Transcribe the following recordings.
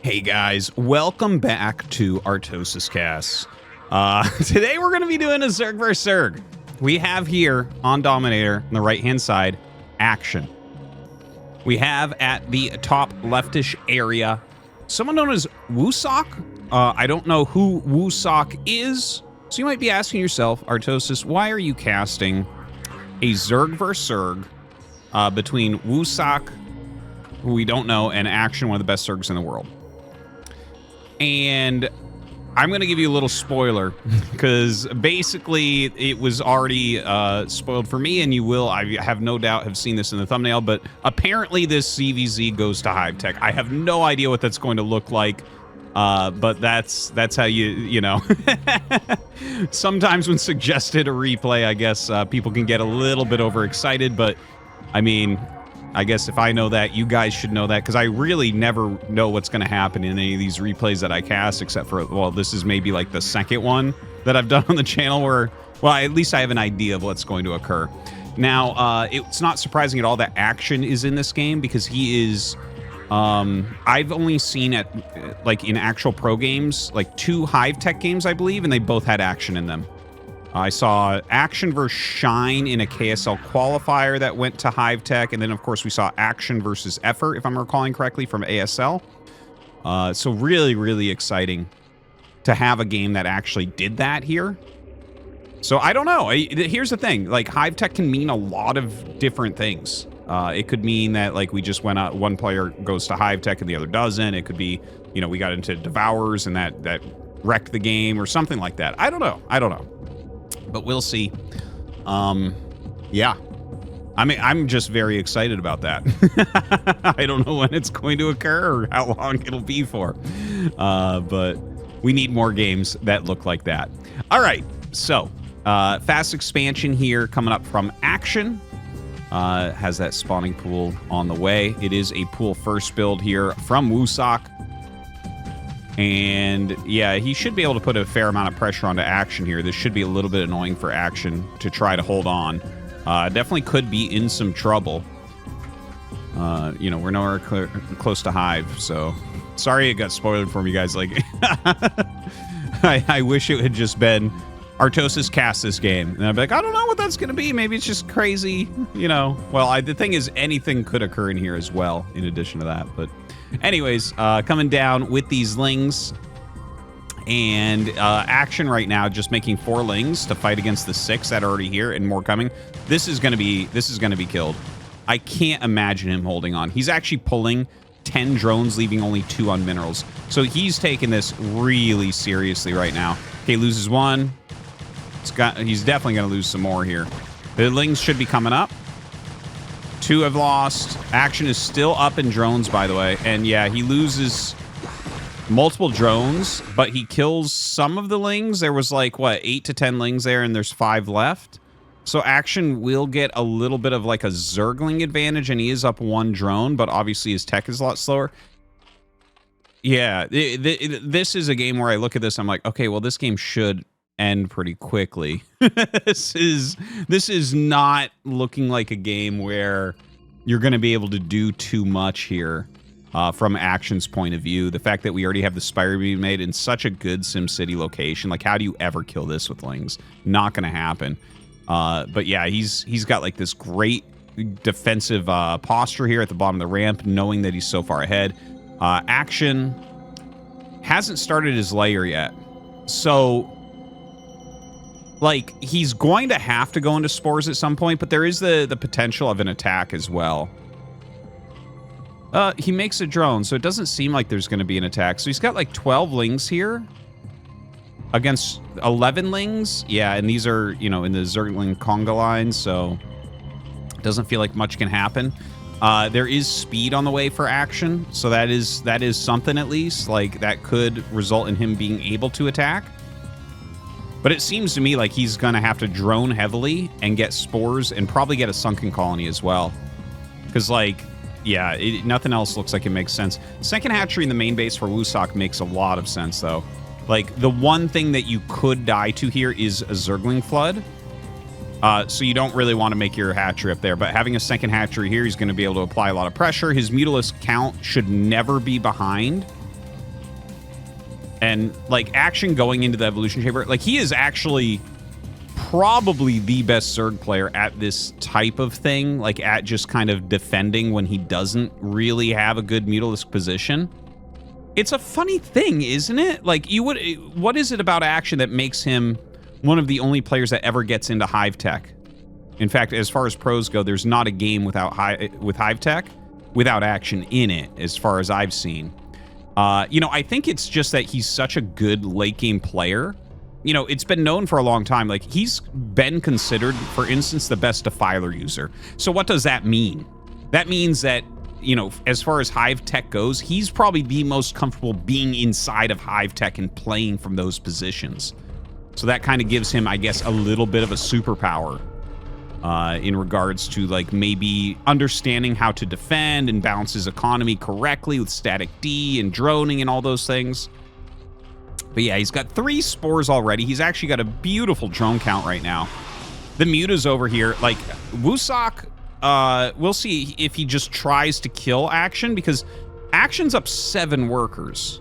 Hey guys, welcome back to ArtosisCasts. Today we're going to be doing a Zerg vs. Zerg. We have here on Dominator on the right-hand side, action. We have at the top leftish area someone known as Woossak. I don't know who Woossak is, so you might be asking yourself, Artosis, why are you casting a Zerg vs. Zerg between Woossak, who we don't know, and Action, one of the best Zergs in the world? And I'm going to give you a little spoiler because basically it was already spoiled for me, and you will, I have no doubt, have seen this in the thumbnail, but apparently this CVZ goes to Hive Tech. I have no idea what that's going to look like, but that's how you know. Sometimes when suggested a replay, I guess people can get a little bit overexcited, but I mean, I guess if I know that, you guys should know that, because I really never know what's going to happen in any of these replays that I cast, except for, well, this is maybe like the second one that I've done on the channel where, well, at least I have an idea of what's going to occur. Now, it's not surprising at all that Action is in this game, because he is, I've only seen at, like, in actual pro games, like 2 Hive Tech games, I believe, and they both had Action in them. I saw Action versus Shine in a KSL qualifier that went to Hive Tech, and then of course we saw Action versus Effort, if I'm recalling correctly, from ASL. So really, really exciting to have a game that actually did that here. So I don't know. Here's the thing: like, Hive Tech can mean a lot of different things. It could mean that, like, we just went out, one player goes to Hive Tech and the other doesn't. It could be, you know, we got into Devourers and that wrecked the game or something like that. I don't know. But we'll see. Yeah. I mean, I'm just very excited about that. I don't know when it's going to occur or how long it'll be for. But we need more games that look like that. All right. So, fast expansion here coming up from Action. Has that spawning pool on the way. It is a pool first build here from Woossak. And yeah, he should be able to put a fair amount of pressure onto Action here. This should be a little bit annoying for Action to try to hold on. Definitely could be in some trouble. You know, we're nowhere close to Hive, so sorry it got spoiled for me, guys. Like, I wish it had just been ArtosisCasts this game, and I'd be like, I don't know what that's going to be. Maybe it's just crazy, you know. Well, the thing is, anything could occur in here as well, in addition to that, but anyways, coming down with these lings, and Action right now just making 4 lings to fight against the 6 that are already here, and more coming. This is gonna be killed. I can't imagine him holding on. He's actually pulling 10 drones, leaving only 2 on minerals. So he's taking this really seriously right now. Okay, loses 1. He's definitely gonna lose some more here. The lings should be coming up. 2 have lost. Action is still up in drones, by the way. And yeah, he loses multiple drones, but he kills some of the lings. There was like, what, 8 to 10 lings there, and there's 5 left. So Action will get a little bit of like a Zergling advantage, and he is up 1 drone, but obviously his tech is a lot slower. Yeah, this is a game where I look at this, I'm like, okay, well, this game should end pretty quickly. This is not looking like a game where you're going to be able to do too much here from Action's point of view. The fact that we already have the Spire being made in such a good SimCity location, like, how do you ever kill this with lings? Not going to happen. But yeah, he's got like this great defensive posture here at the bottom of the ramp, knowing that he's so far ahead. Action hasn't started his layer yet, so like, he's going to have to go into spores at some point, but there is the potential of an attack as well. He makes a drone, so it doesn't seem like there's going to be an attack. So he's got like 12 lings here against 11 lings. Yeah, and these are, you know, in the Zergling conga lines, so it doesn't feel like much can happen. There is speed on the way for Action, so that is something at least. Like, that could result in him being able to attack. But it seems to me like he's going to have to drone heavily and get spores and probably get a sunken colony as well. Because, like, yeah, nothing else looks like it makes sense. Second hatchery in the main base for Woossak makes a lot of sense, though. Like, the one thing that you could die to here is a Zergling flood. So you don't really want to make your hatchery up there. But having a second hatchery here, he's going to be able to apply a lot of pressure. His mutalisk count should never be behind And, like, Action going into the Evolution Chamber, like, he is actually probably the best Zerg player at this type of thing, like, at just kind of defending when he doesn't really have a good mutalisk position. It's a funny thing, isn't it? Like, what is it about Action that makes him one of the only players that ever gets into Hive tech? In fact, as far as pros go, there's not a game without Hive tech without Action in it, as far as I've seen. You know, I think it's just that he's such a good late game player. You know, it's been known for a long time. Like, he's been considered, for instance, the best defiler user. So what does that mean? That means that, you know, as far as Hive tech goes, he's probably the most comfortable being inside of Hive tech and playing from those positions. So that kind of gives him, I guess, a little bit of a superpower in regards to, like, maybe understanding how to defend and balance his economy correctly with static D and droning and all those things. But yeah, he's got 3 spores already. He's actually got a beautiful drone count right now. The Muta's over here. Like, Woossak, we'll see if he just tries to kill Action, because Action's up 7 workers.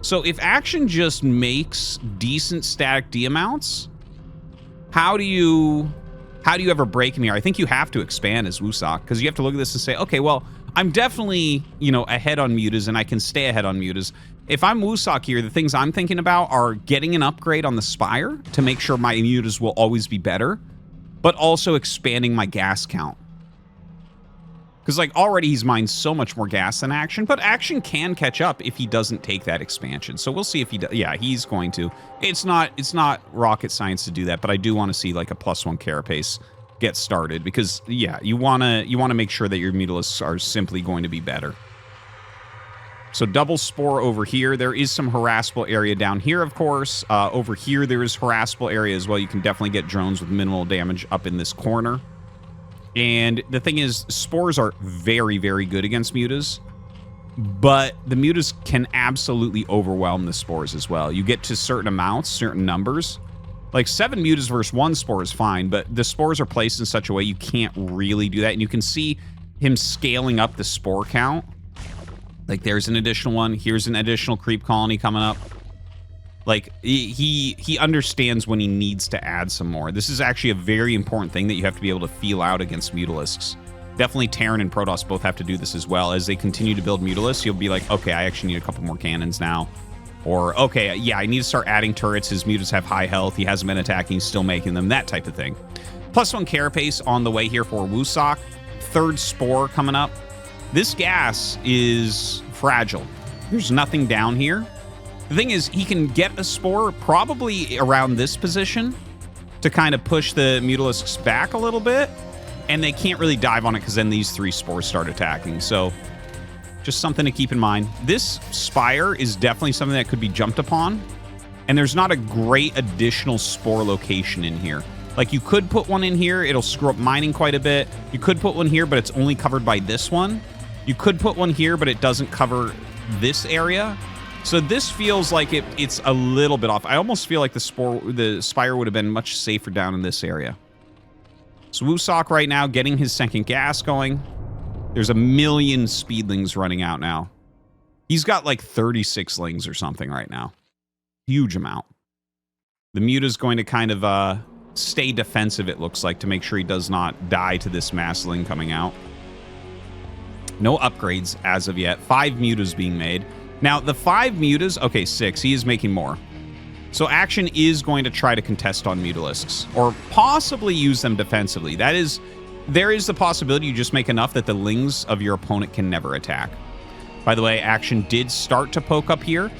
So if Action just makes decent static D amounts, how do you ever break him here? I think you have to expand as Woossak, because you have to look at this and say, okay, well, I'm definitely, you know, ahead on mutas, and I can stay ahead on mutas. If I'm Woossak here, the things I'm thinking about are getting an upgrade on the Spire to make sure my mutas will always be better, but also expanding my gas count. Because, like, already he's mined so much more gas than Action, but Action can catch up if he doesn't take that expansion. So we'll see if he does. Yeah, he's going to. It's not rocket science to do that, but I do want to see, like, a +1 carapace get started, because, yeah, you want to make sure that your mutalisks are simply going to be better. So double spore over here. There is some harassable area down here, of course. Over here, there is harassable area as well. You can definitely get drones with minimal damage up in this corner. And the thing is, spores are very, very good against mutas, but the mutas can absolutely overwhelm the spores as well. You get to certain amounts, certain numbers. Like 7 mutas versus 1 spore is fine, but the spores are placed in such a way you can't really do that. And you can see him scaling up the spore count. Like, there's an additional one. Here's an additional creep colony coming up. Like, he understands when he needs to add some more. This is actually a very important thing that you have to be able to feel out against mutalisks. Definitely Terran and Protoss both have to do this as well. As they continue to build mutalisks, you'll be like, okay, I actually need a couple more cannons now. Or, okay, yeah, I need to start adding turrets. His mutas have high health. He hasn't been attacking. He's still making them. That type of thing. +1 carapace on the way here for Woossak. 3rd spore coming up. This gas is fragile. There's nothing down here. The thing is, he can get a spore probably around this position to kind of push the mutalisks back a little bit, and they can't really dive on it because then these 3 spores start attacking. So just something to keep in mind. This Spire is definitely something that could be jumped upon, and there's not a great additional spore location in here. Like, you could put one in here. It'll screw up mining quite a bit. You could put one here, but it's only covered by this one. You could put one here, but it doesn't cover this area. So this feels like it's a little bit off. I almost feel like the Spire would have been much safer down in this area. So Woossak right now getting his 2nd gas going. There's 1 million speedlings running out now. He's got like 36 lings or something right now. Huge amount. The Muta's going to kind of stay defensive, it looks like, to make sure he does not die to this mass ling coming out. No upgrades as of yet. 5 mutas being made. Now, the 5 mutas... Okay, 6. He is making more. So Action is going to try to contest on mutalisks, or possibly use them defensively. There is the possibility you just make enough that the lings of your opponent can never attack. By the way, Action did start to poke up here,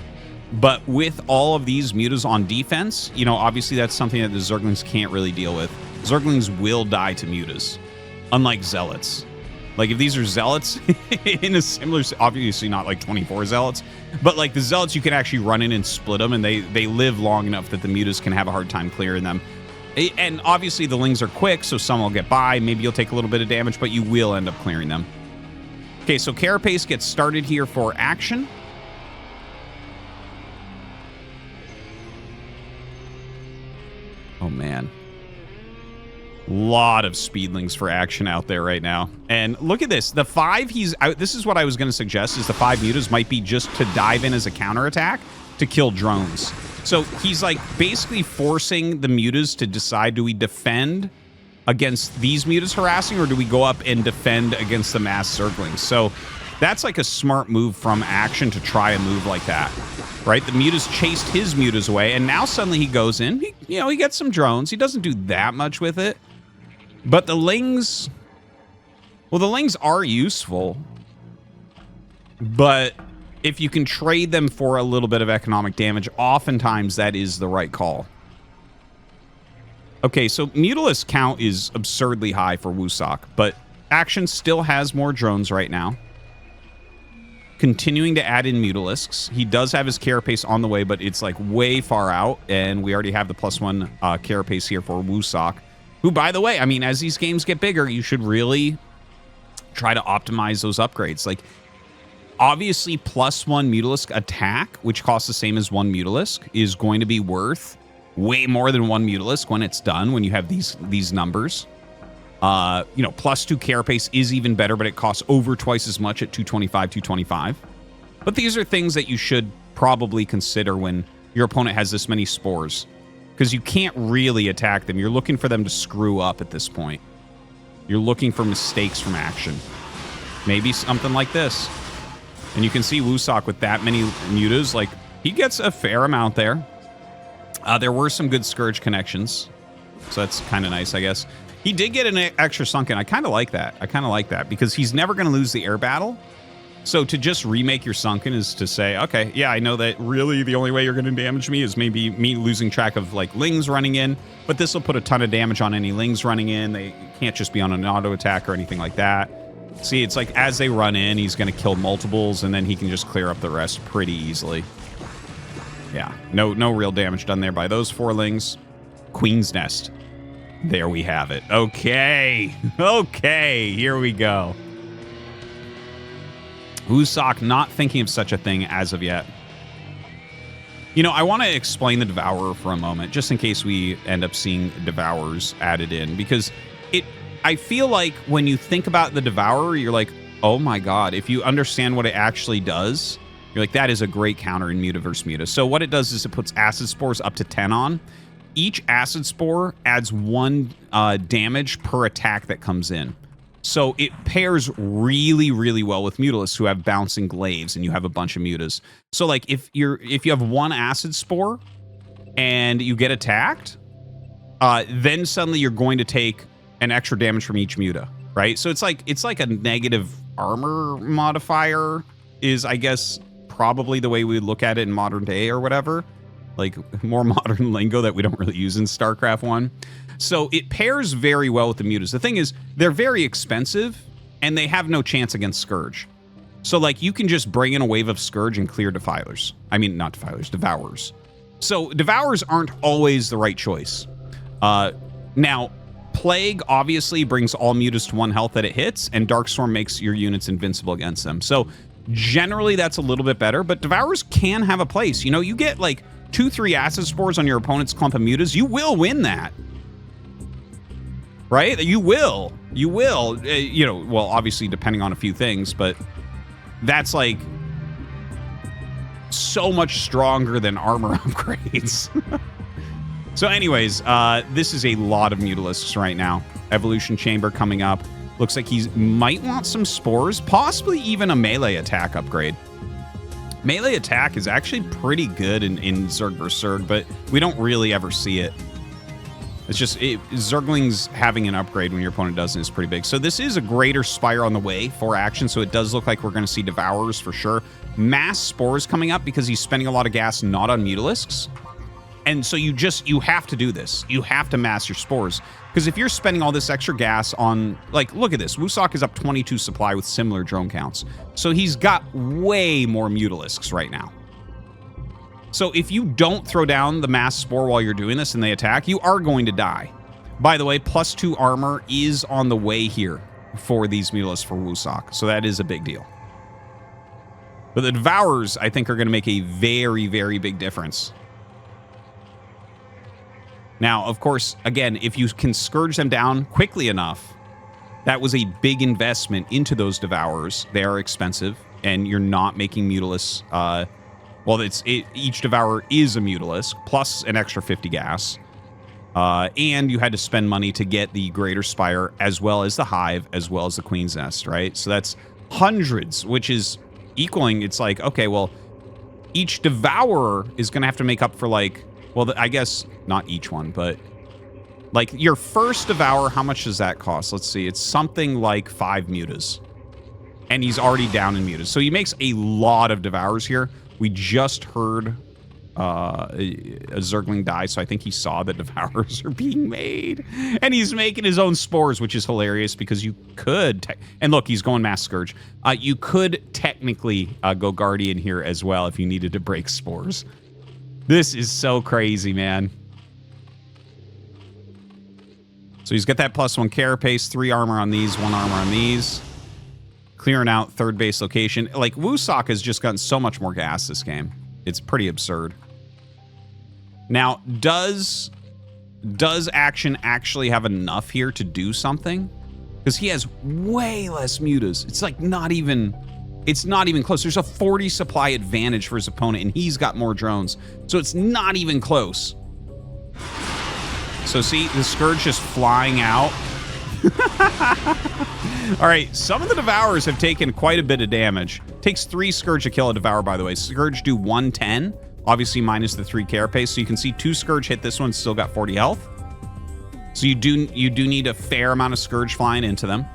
but with all of these mutas on defense, you know, obviously that's something that the Zerglings can't really deal with. Zerglings will die to mutas, unlike Zealots. Like, if these are Zealots in a similar... Obviously not like 24 Zealots, but like the Zealots, you can actually run in and split them, and they live long enough that the mutas can have a hard time clearing them. And obviously the lings are quick, so some will get by. Maybe you'll take a little bit of damage, but you will end up clearing them. Okay, so carapace gets started here for Action. Oh, man. Lot of speedlings for Action out there right now. And look at this. The 5 he's out. This is what I was going to suggest, is the 5 mutas might be just to dive in as a counterattack. to kill drones. So he's like basically forcing the mutas to decide, do we defend against these mutas harassing, or do we go up and defend against the mass Zerglings? So that's like a smart move from Action to try a move like that, right? The mutas chased his mutas away, and now suddenly he goes in. He gets some drones. He doesn't do that much with it. But the Lings... Well, the Lings are useful. But if you can trade them for a little bit of economic damage, oftentimes that is the right call. Okay, so Mutalisk count is absurdly high for Woossak, but Action still has more drones right now. Continuing to add in Mutalisks. He does have his Carapace on the way, but it's like way far out, and we already have the +1 Carapace here for Woossak, who, by the way, I mean, as these games get bigger, you should really try to optimize those upgrades. Like, obviously, +1 Mutalisk attack, which costs the same as 1 Mutalisk, is going to be worth way more than 1 Mutalisk when it's done, when you have these numbers. You know, +2 Carapace is even better, but it costs over twice as much at 225, 225. But these are things that you should probably consider when your opponent has this many spores, because you can't really attack them. You're looking for them to screw up at this point. You're looking for mistakes from Action. Maybe something like this. And you can see Woossak with that many mutas, like, he gets a fair amount there. There were some good Scourge connections, so that's kind of nice, I guess. He did get an extra Sunken. I kind of like that. I kind of like that, because he's never going to lose the air battle. So to just remake your Sunken is to say, okay, yeah, I know that really the only way you're going to damage me is maybe me losing track of, like, Lings running in, but this will put a ton of damage on any Lings running in. They can't just be on an auto attack or anything like that. See, it's like as they run in, he's going to kill multiples, and then he can just clear up the rest pretty easily. Yeah, no real damage done there by those 4 Lings. Queen's Nest. There we have it. Okay. Okay, here we go. Woossak not thinking of such a thing as of yet. You know, I want to explain the Devourer for a moment, just in case we end up seeing Devourers added in, because I feel like when you think about the Devourer, you're like, oh my god, if you understand what it actually does, you're like, that is a great counter in Muta versus Muta. So what it does is it puts Acid Spores up to 10 on. Each Acid Spore adds 1 damage per attack that comes in. So it pairs really, really well with Mutalisks who have bouncing glaives, and you have a bunch of mutas. So like if you have 1 Acid Spore and you get attacked, then suddenly you're going to take an extra damage from each muta, right? So it's like a negative armor modifier is, I guess, probably the way we would look at it in modern day or whatever. Like more modern lingo that we don't really use in StarCraft 1. So it pairs very well with the mutas. The thing is, they're very expensive, and they have no chance against Scourge. So like you can just bring in a wave of Scourge and clear Defilers. I mean, not Defilers, Devourers. So Devourers aren't always the right choice. Now, Plague obviously brings all mutas to 1 health that it hits, and Darkstorm makes your units invincible against them. So generally that's a little bit better, but Devourers can have a place. You know, you get like 2-3 Acid Spores on your opponent's clump of mutas, you will win that. Right? You will. You will. You know, well, obviously depending on a few things, but that's like so much stronger than armor upgrades. So anyways, this is a lot of Mutalisks right now. Evolution Chamber coming up. Looks like he might want some Spores, possibly even a melee attack upgrade. Melee attack is actually pretty good in Zerg vs. Zerg, but we don't really ever see it. It's just, Zerglings having an upgrade when your opponent doesn't is pretty big. So this is a greater Spire on the way for Action, so it does look like we're going to see Devourers for sure. Mass Spores coming up because he's spending a lot of gas not on Mutalisks. And so you have to do this. You have to mass your Spores. Because if you're spending all this extra gas on, like, look at this. Woossak is up 22 supply with similar drone counts. So he's got way more Mutalisks right now. So if you don't throw down the mass Spore while you're doing this and they attack, you are going to die. By the way, +2 armor is on the way here for these Mutalisks for Woossak. So that is a big deal. But the Devourers, I think, are going to make a very, very big difference. Now, of course, again, if you can Scourge them down quickly enough, that was a big investment into those Devourers. They are expensive, and you're not making Mutalisks, Well, each Devourer is a mutalisk, plus an extra 50 gas. And you had to spend money to get the Greater Spire, as well as the Hive, as well as the Queen's Nest, right? So that's hundreds, which is equaling, it's like, okay, well, each Devourer is going to have to make up for, like, well, I guess not each one, but like your first Devourer, how much does that cost? Let's see. It's something like 5 mutas. And he's already down in mutas. So he makes a lot of Devourers here. We just heard a Zergling die, so I think he saw that Devourers are being made. And he's making his own spores, which is hilarious because you could... And look, he's going Mass Scourge. You could technically go Guardian here as well if you needed to break spores. This is so crazy, man. So he's got that +1 carapace, 3 armor on these, 1 armor on these. Clearing out third base location. Like, Woossak has just gotten so much more gas this game. It's pretty absurd. Now, does Action actually have enough here to do something? Because he has way less mutas. It's like not even close. There's a 40 supply advantage for his opponent, and he's got more drones. So it's not even close. So see, the Scourge just flying out. All right, some of the Devourers have taken quite a bit of damage. Takes 3 Scourge to kill a Devourer, by the way. Scourge do 110, obviously minus the 3 carapace. So you can see 2 Scourge hit this one, still got 40 health. So you do need a fair amount of Scourge flying into them.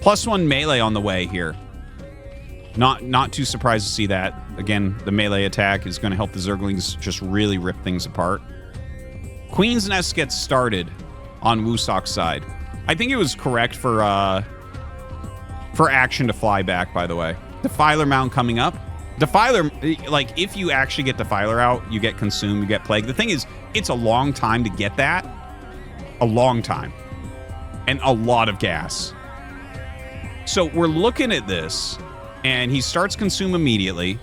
+1 melee on the way here. Not too surprised to see that. Again, the melee attack is going to help the Zerglings just really rip things apart. Queen's Nest gets started on Woossak's side. I think it was correct for Action to fly back, by the way. Defiler Mound coming up. Defiler, like, if you actually get Defiler out, you get Consumed, you get Plague. The thing is, it's a long time to get that. A long time. And a lot of gas. So we're looking at this, and he starts Consume immediately.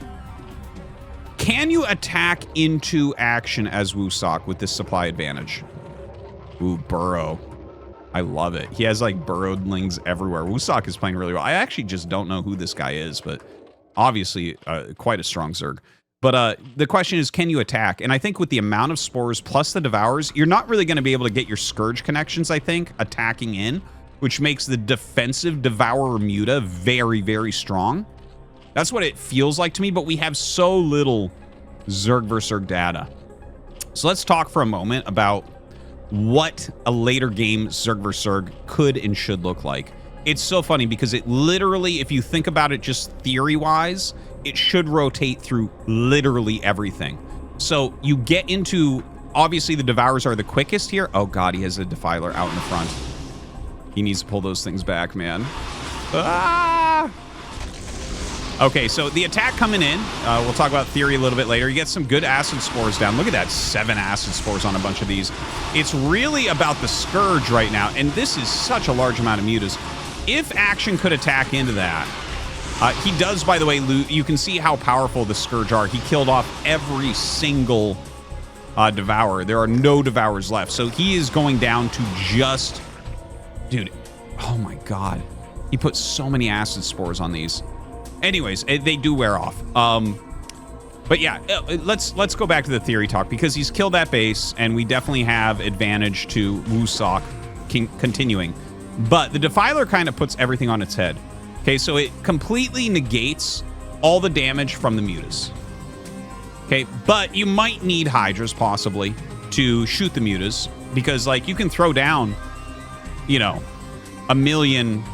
Can you attack into Action as Woossak with this supply advantage? Ooh, Burrow. I love it. He has, like, burrowedlings everywhere. Woossak is playing really well. I actually just don't know who this guy is, but obviously quite a strong Zerg. But the question is, can you attack? And I think with the amount of spores plus the Devourers, you're not really going to be able to get your Scourge connections, I think, attacking in, which makes the defensive Devourer Muta very, very strong. That's what it feels like to me, but we have so little Zerg versus Zerg data. So let's talk for a moment about what a later game Zerg vs. Zerg could and should look like. It's so funny because it literally, if you think about it just theory-wise, it should rotate through literally everything. So you get into, obviously the Devourers are the quickest here. Oh god, he has a Defiler out in the front. He needs to pull those things back, man. Ah! Okay, so the attack coming in, we'll talk about theory a little bit later. You get some good acid spores down. Look at that, 7 acid spores on a bunch of these. It's really about the Scourge right now, and this is such a large amount of mutas. If Action could attack into that, he does, by the way, you can see how powerful the Scourge are. He killed off every single Devourer. There are no Devourers left, so he is going down to just... Dude, oh my god. He put so many acid spores on these. Anyways, they do wear off. But yeah, let's go back to the theory talk because he's killed that base, and we definitely have advantage to Woossak continuing. But the Defiler kind of puts everything on its head. Okay, so it completely negates all the damage from the mutas. Okay, but you might need Hydras possibly to shoot the mutas because, like, you can throw down, you know, 1 million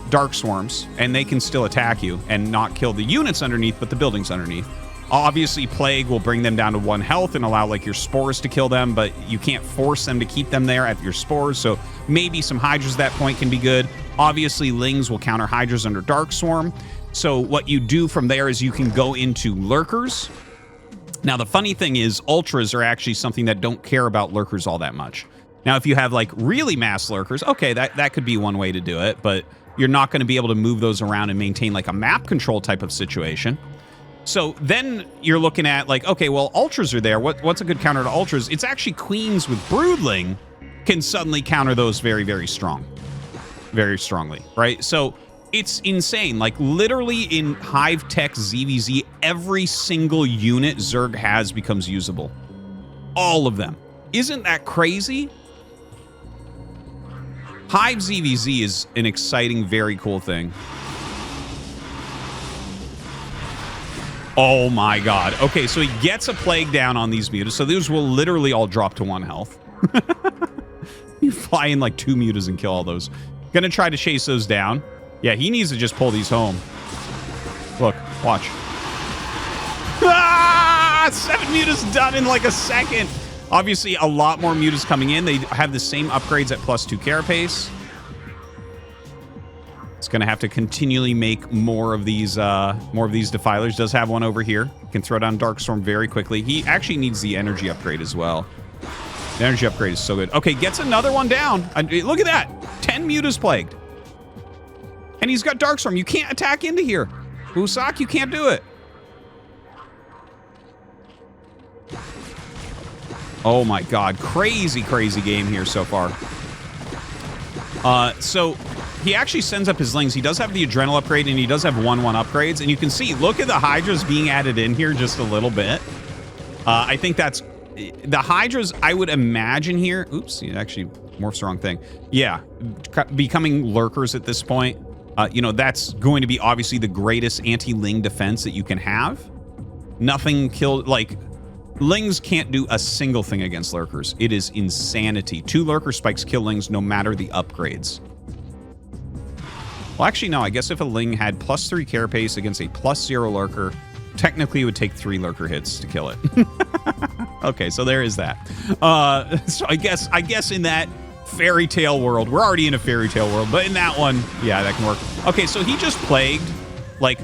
Dark Swarms, and they can still attack you and not kill the units underneath, but the buildings underneath. Obviously, Plague will bring them down to 1 health and allow, like, your spores to kill them, but you can't force them to keep them there at your spores, so maybe some Hydras at that point can be good. Obviously, Lings will counter Hydras under Dark Swarm, so what you do from there is you can go into Lurkers. Now, the funny thing is, Ultras are actually something that don't care about Lurkers all that much. Now, if you have, like, really mass Lurkers, okay, that could be one way to do it, but you're not going to be able to move those around and maintain, like, a map control type of situation. So then you're looking at, like, okay, well, Ultras are there. What's a good counter to Ultras? It's actually Queens with Broodling can suddenly counter those very, very strong. Very strongly, right? So It's insane. Like, literally in Hive Tech ZVZ, every single unit Zerg has becomes usable. All of them. Isn't that crazy? Hive ZVZ is an exciting, very cool thing. Oh my god. Okay, so he gets a plague down on these mutas. So these will literally all drop to 1 health. You fly in like 2 mutas and kill all those. Gonna try to chase those down. Yeah, he needs to just pull these home. Look, watch. Ah! 7 mutas done in like a second. Obviously, a lot more mutas coming in. They have the same upgrades at +2 carapace. It's going to have to continually make more of these defilers. Does have one over here. Can throw down Darkstorm very quickly. He actually needs the energy upgrade as well. The energy upgrade is so good. Okay, gets another one down. Look at that. 10 mutas plagued. And he's got Darkstorm. You can't attack into here. Woossak, you can't do it. Oh my god. Crazy, crazy game here so far. So he actually sends up his Lings. He does have the Adrenal upgrade, and he does have 1/1 upgrades. And you can see, look at the Hydras being added in here just a little bit. I think that's... The Hydras, I would imagine here... Oops, it actually morphs the wrong thing. Yeah, becoming lurkers at this point. You know, that's going to be obviously the greatest anti-Ling defense that you can have. Nothing killed... Like, Lings can't do a single thing against lurkers. It is insanity. 2 lurker spikes kill Lings no matter the upgrades. Well, actually, no. I guess if a Ling had +3 carapace against a +0 lurker, technically it would take 3 lurker hits to kill it. Okay, so there is that. So I guess in that fairy tale world, we're already in a fairy tale world, but in that one, yeah, that can work. Okay, so he just plagued like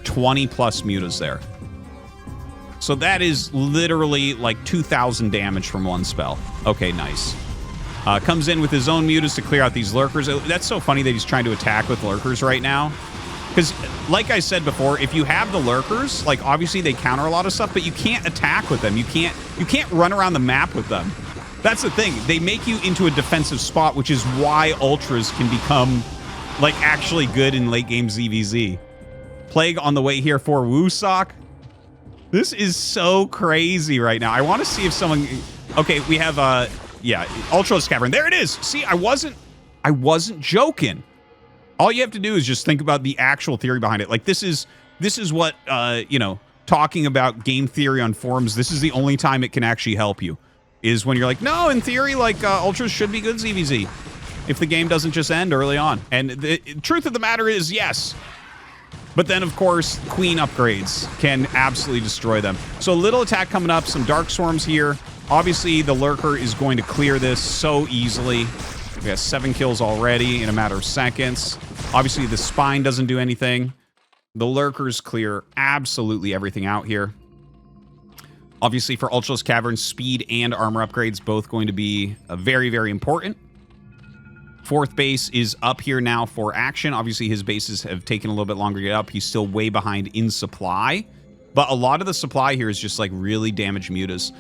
20 plus mutas there. So that is literally like 2,000 damage from 1 spell. Okay, nice. Comes in with his own mutas to clear out these lurkers. That's so funny that he's trying to attack with lurkers right now. Because, like I said before, if you have the lurkers, like, obviously they counter a lot of stuff, but you can't attack with them. You can't run around the map with them. That's the thing. They make you into a defensive spot, which is why Ultras can become, like, actually good in late game ZVZ. Plague on the way here for Woossak. This is so crazy right now. I want to see if someone... Okay, we have, yeah, Ultralisk Cavern. There it is! See, I wasn't joking. All you have to do is just think about the actual theory behind it. Like, this is what, you know, talking about game theory on forums, this is the only time it can actually help you. Is when you're like, no, in theory, like, Ultras should be good ZVZ. If the game doesn't just end early on. And the truth of the matter is, yes. But then, of course, Queen upgrades can absolutely destroy them. So a little attack coming up, some Dark Swarms here. Obviously, the Lurker is going to clear this so easily. We got 7 kills already in a matter of seconds. Obviously, the Spine doesn't do anything. The Lurkers clear absolutely everything out here. Obviously, for Ultralisk Cavern, speed and armor upgrades both going to be very, very important. 4th base is up here now for action. Obviously, his bases have taken a little bit longer to get up. He's still way behind in supply. But a lot of the supply here is just, like, really damaged mutas.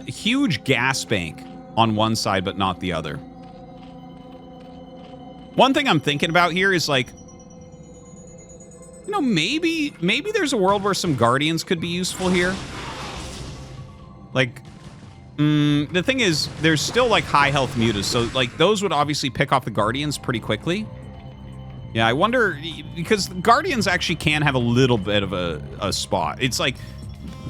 Huge gas bank on one side, but not the other. One thing I'm thinking about here is, like, you know, maybe there's a world where some Guardians could be useful here. Like... the thing is, there's still, like, high health mutas, so, like, those would obviously pick off the Guardians pretty quickly. Yeah, I wonder, because Guardians actually can have a little bit of a spot. It's, like,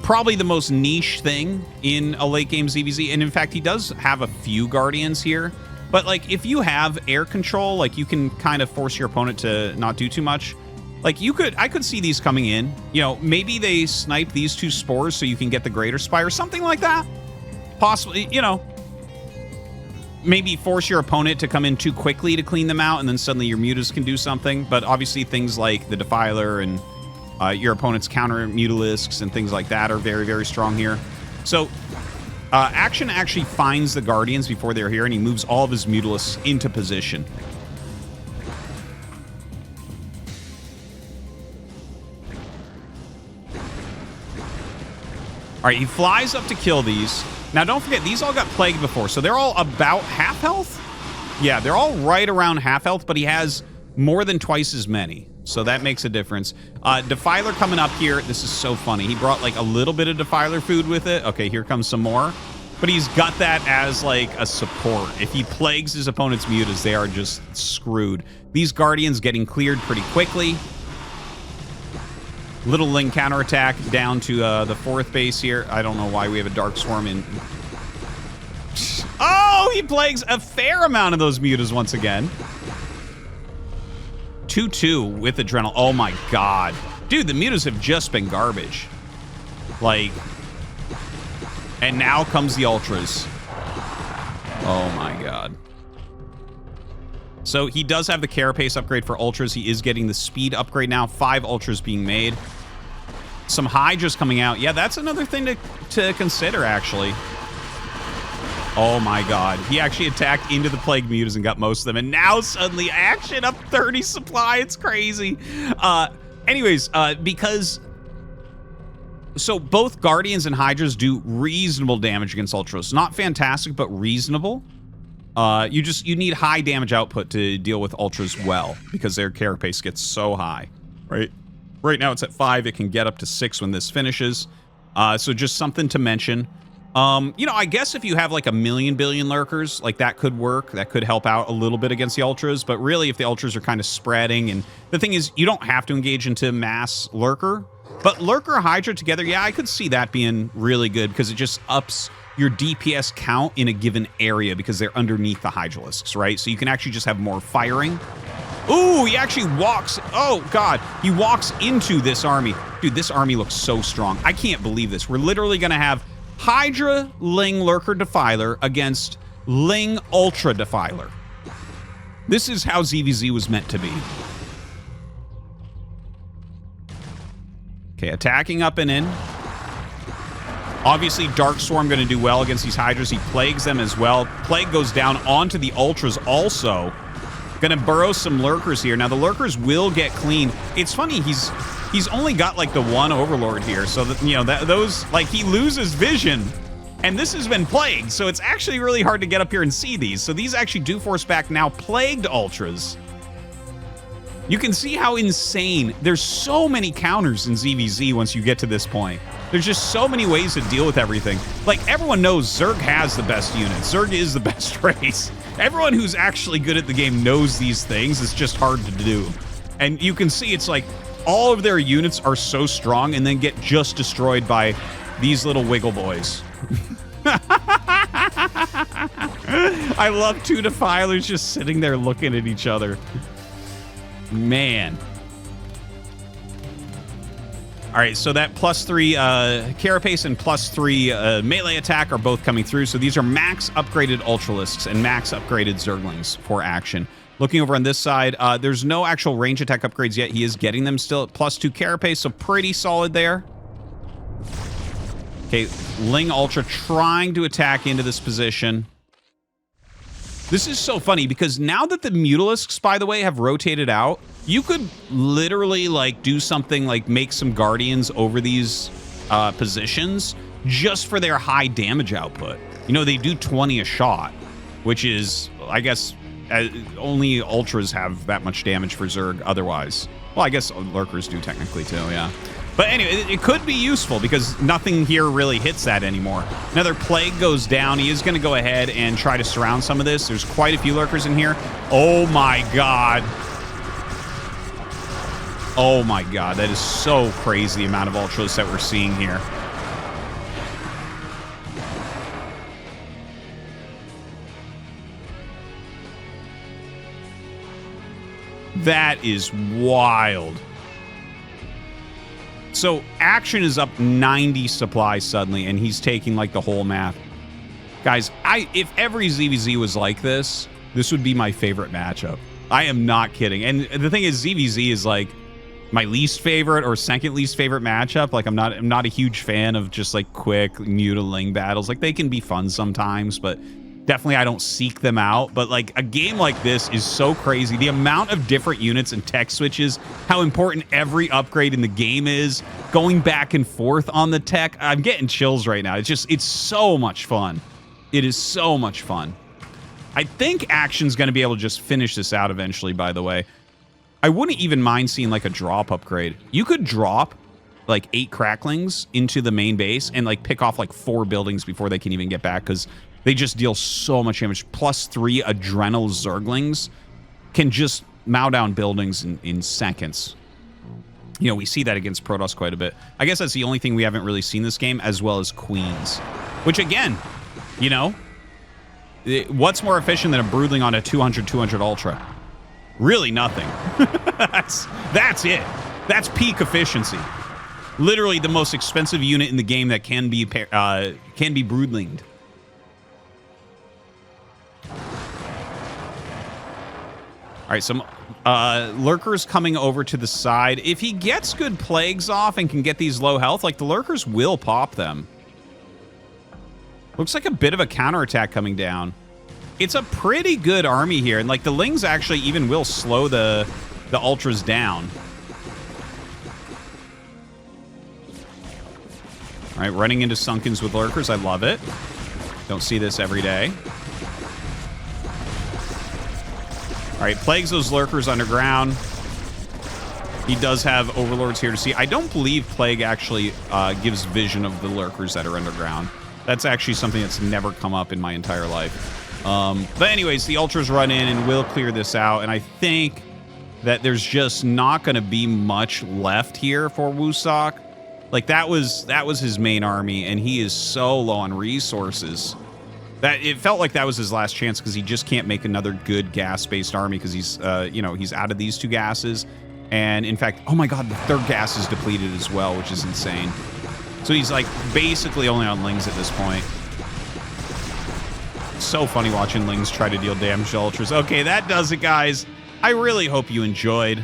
probably the most niche thing in a late game ZVZ, and in fact, he does have a few Guardians here. But, like, if you have air control, like, you can kind of force your opponent to not do too much. Like, I could see these coming in. You know, maybe they snipe these 2 spores so you can get the Greater Spire, something like that. Possibly, you know, maybe force your opponent to come in too quickly to clean them out, and then suddenly your mutas can do something. But obviously things like the Defiler and your opponent's counter mutalisks and things like that are very, very strong here. So Action actually finds the Guardians before they're here, and he moves all of his mutalisks into position. All right, he flies up to kill these. Now, don't forget, these all got plagued before, so they're all about half health? Yeah, they're all right around half health, but he has more than twice as many. So that makes a difference. Defiler coming up here. This is so funny. He brought like a little bit of Defiler food with it. Okay, here comes some more. But he's got that as like a support. If he plagues his opponent's mutas, they are just screwed. These Guardians getting cleared pretty quickly. Little Ling counterattack down to the 4th base here. I don't know why we have a Dark Swarm in. Oh, he plagues a fair amount of those mutas once again. 2-2 with Adrenal. Oh my god. Dude, the mutas have just been garbage. Like, and now comes the Ultras. Oh my god. So he does have the Carapace upgrade for Ultras. He is getting the speed upgrade now. 5 Ultras being made. Some Hydras coming out. Yeah, that's another thing to consider, actually. Oh my god. He actually attacked into the Plague Mutas and got most of them. And now suddenly action up 30 supply. It's crazy. Anyways, because... So both Guardians and Hydras do reasonable damage against Ultras. Not fantastic, but reasonable. You need high damage output to deal with Ultras well, because their Carapace gets so high, right? Right now it's at 5. It can get up to 6 when this finishes. So just something to mention. You know, I guess if you have like a million billion lurkers, like that could work. That could help out a little bit against the Ultras. But really, if the Ultras are kind of spreading, and the thing is, you don't have to engage into mass lurker. But Lurker Hydra together, yeah, I could see that being really good because it just ups your DPS count in a given area because they're underneath the Hydralisks, right? So you can actually just have more firing. Ooh, he actually walks. Oh, God. He walks into this army. Dude, this army looks so strong. I can't believe this. We're literally going to have Hydra Ling Lurker Defiler against Ling Ultra Defiler. This is how ZVZ was meant to be. Okay, attacking up and in. Obviously, Dark Swarm going to do well against these Hydras. He plagues them as well. Plague goes down onto the Ultras also. Going to burrow some Lurkers here. Now, the Lurkers will get clean. It's funny, he's only got, like, the one Overlord here. So, that, you know, those, like, he loses vision. And this has been plagued. So, it's actually really hard to get up here and see these. So, these actually do force back now plagued Ultras. You can see how insane. There's so many counters in ZVZ once you get to this point. There's just so many ways to deal with everything. Like, everyone knows Zerg has the best units. Zerg is the best race. Everyone who's actually good at the game knows these things. It's just hard to do. And you can see it's like all of their units are so strong and then get just destroyed by these little wiggle boys. I love 2 Defilers just sitting there looking at each other. Man. All right, so that +3 Carapace and +3 melee attack are both coming through. So these are max upgraded Ultralisks and max upgraded Zerglings for action. Looking over on this side, there's no actual range attack upgrades yet. He is getting them still at +2 Carapace, so pretty solid there. Okay, Ling Ultra trying to attack into this position. This is so funny because now that the Mutalisks, by the way, have rotated out, you could literally like do something like make some Guardians over these positions just for their high damage output. You know, they do 20 a shot, which is, I guess, only Ultras have that much damage for Zerg otherwise. Well, I guess Lurkers do technically too, yeah. But anyway, it could be useful because nothing here really hits that anymore. Another Plague goes down. He is going to go ahead and try to surround some of this. There's quite a few Lurkers in here. Oh my god. Oh my god, that is so crazy the amount of Ultras that we're seeing here. That is wild. So action is up 90 supply suddenly, and he's taking like the whole map. Guys, if every ZVZ was like this, this would be my favorite matchup. I am not kidding. And the thing is, ZVZ is like my least favorite or second least favorite matchup. Like I'm not a huge fan of just like quick mutaling battles. Like they can be fun sometimes, but definitely I don't seek them out. But like a game like this is so crazy. The amount of different units and tech switches, how important every upgrade in the game is, going back and forth on the tech. I'm getting chills right now. It's so much fun. It is so much fun. I think Action's going to be able to just finish this out eventually, by the way. I wouldn't even mind seeing like a drop upgrade. You could drop like 8 cracklings into the main base and like pick off like 4 buildings before they can even get back, because they just deal so much damage. +3 adrenal Zerglings can just mow down buildings in seconds. You know, we see that against Protoss quite a bit. I guess that's the only thing we haven't really seen this game, as well as Queens. Which again, you know, what's more efficient than a Broodling on a 200 Ultra? Really nothing. That's it. That's peak efficiency. Literally the most expensive unit in the game that can be broodlinged. All right, some lurkers coming over to the side. If he gets good plagues off and can get these low health, like the lurkers will pop them. Looks like a bit of a counterattack coming down. It's a pretty good army here, and like the Lings actually even will slow the ultras down. All right, running into Sunkens with lurkers. I love it. Don't see this every day. All right, plagues those lurkers underground. He does have overlords here to see. I don't believe plague actually gives vision of the lurkers that are underground. That's actually something that's never come up in my entire life. But anyways, the ultras run in and will clear this out, and I think that there's just not going to be much left here for Woossak. Like that was his main army, and he is so low on resources that it felt like that was his last chance, because he just can't make another good gas-based army, because he's you know, he's out of these 2 gases, and in fact, oh my god, the 3rd gas is depleted as well, which is insane. So he's like basically only on Lings at this point. So funny watching Lings try to deal damage to ultras. Okay, that does it, guys. I really hope you enjoyed.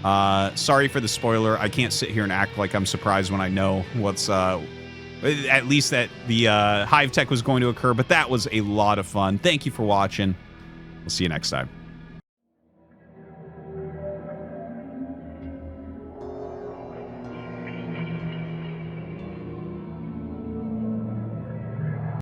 Sorry for the spoiler. I can't sit here and act like I'm surprised when I know what's at least that the Hive tech was going to occur, but that was a lot of fun. Thank you for watching. We'll see you next time.